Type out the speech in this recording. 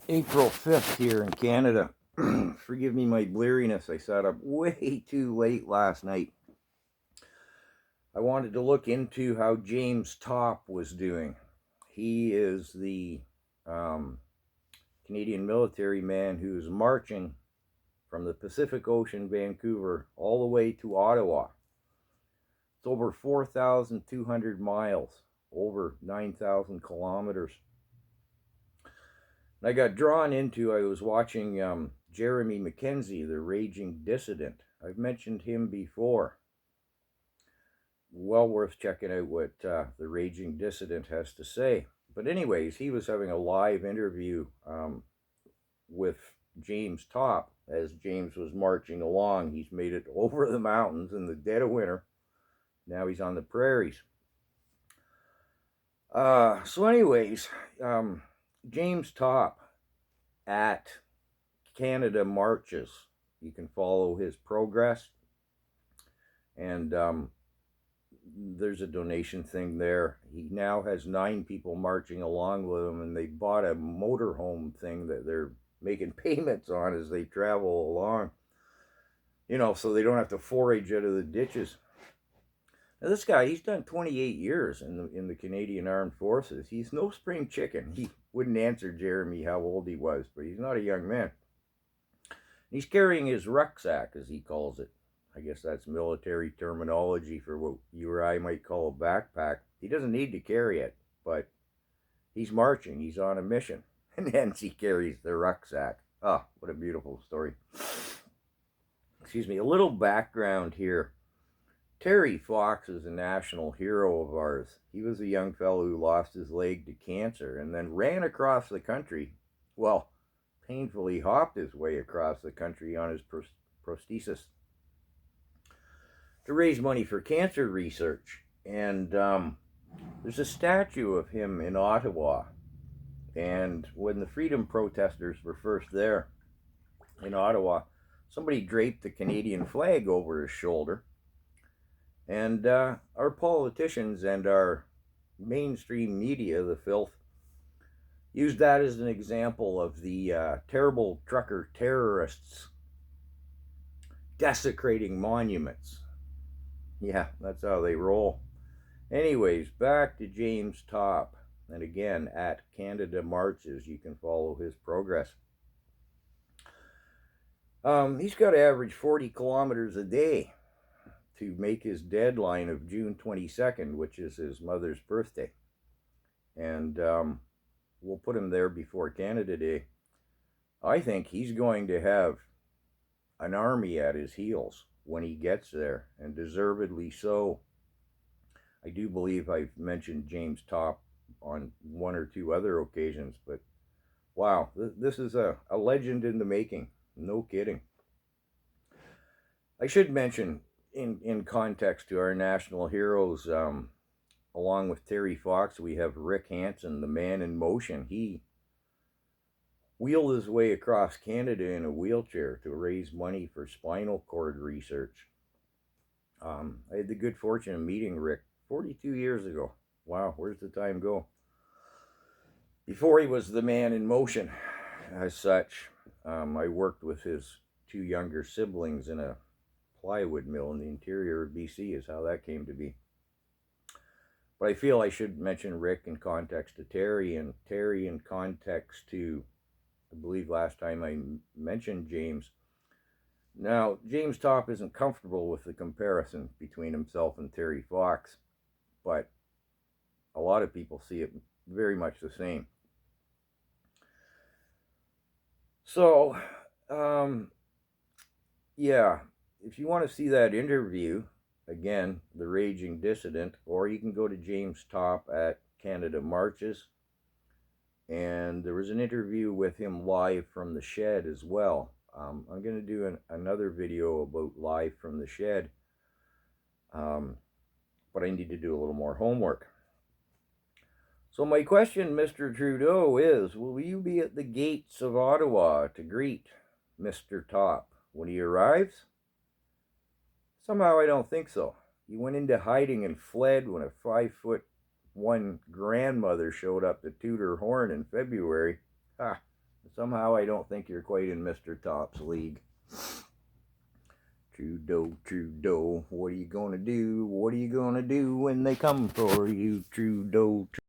April 5th here in Canada. Forgive me my bleariness. I sat up way too late last night. I wanted to look into how James Topp was doing. He is the um, Canadian military man who's marching from the Pacific Ocean, Vancouver, all the way to Ottawa. It's over 4,200 miles, over 9,000 kilometers. I got drawn into, I was watching Jeremy Mackenzie, the raging dissident. I've mentioned him before. Well worth checking out what the raging dissident has to say. But anyways, he was having a live interview with James Topp as James was marching along. He's made it over the mountains in the dead of winter. Now he's on the prairies. So anyways, James Topp at Canada Marches. You can follow his progress. And there's a donation thing there. He now has 9 people marching along with him, and they bought a motorhome thing that they're making payments on as they travel along. You know, so they don't have to forage out of the ditches. Now, this guy, he's done 28 years in the Canadian Armed Forces. He's no spring chicken. He wouldn't answer Jeremy how old he was, but he's not a young man. He's carrying his rucksack, as he calls it. I guess that's military terminology for what you or I might call a backpack. He doesn't need to carry it, but he's marching. He's on a mission. And hence he carries the rucksack. Ah, what a beautiful story. Excuse me. A little background here. Terry Fox is a national hero of ours. He was a young fellow who lost his leg to cancer and then ran across the country. Well, painfully hopped his way across the country on his prosthesis to raise money for cancer research. And there's a statue of him in Ottawa. And when the freedom protesters were first there in Ottawa, somebody draped the Canadian flag over his shoulder. And our politicians and our mainstream media, the filth, used that as an example of the terrible trucker terrorists desecrating monuments. Yeah, that's how they roll. Anyways, back to James Topp. And again, at Canada Marches, you can follow his progress. He's got to average 40 kilometers a day to make his deadline of June 22nd, which is his mother's birthday. And we'll put him there before Canada Day. I think he's going to have an army at his heels when he gets there, and deservedly so. I do believe I've mentioned James Topp on 1 or 2 other occasions, but wow, this is a legend in the making. No kidding. I should mention, in context to our national heroes, along with Terry Fox, we have Rick Hansen, the man in motion. He wheeled his way across Canada in a wheelchair to raise money for spinal cord research. I had the good fortune of meeting Rick 42 years ago. Wow, where's the time go? Before he was the man in motion, as such, I worked with his 2 younger siblings in a plywood mill in the interior of BC, is how that came to be. But I feel I should mention Rick in context to Terry, and Terry in context to, I believe last time I mentioned James. Now, James Topp isn't comfortable with the comparison between himself and Terry Fox, but a lot of people see it very much the same. So, yeah, if you want to see that interview, again, The Raging Dissident, or you can go to James Topp at Canada Marches. And there was an interview with him live from the shed as well. I'm going to do another video about live from the shed, but I need to do a little more homework. So my question, Mr. Trudeau, is, will you be at the gates of Ottawa to greet Mr. Topp when he arrives? Somehow I don't think so. He went into hiding and fled when a 5'1" grandmother showed up to toot her horn in February. Somehow I don't think you're quite in Mr. Topp's league. Trudeau, Trudeau, what are you gonna do? What are you gonna do when they come for you, Trudeau?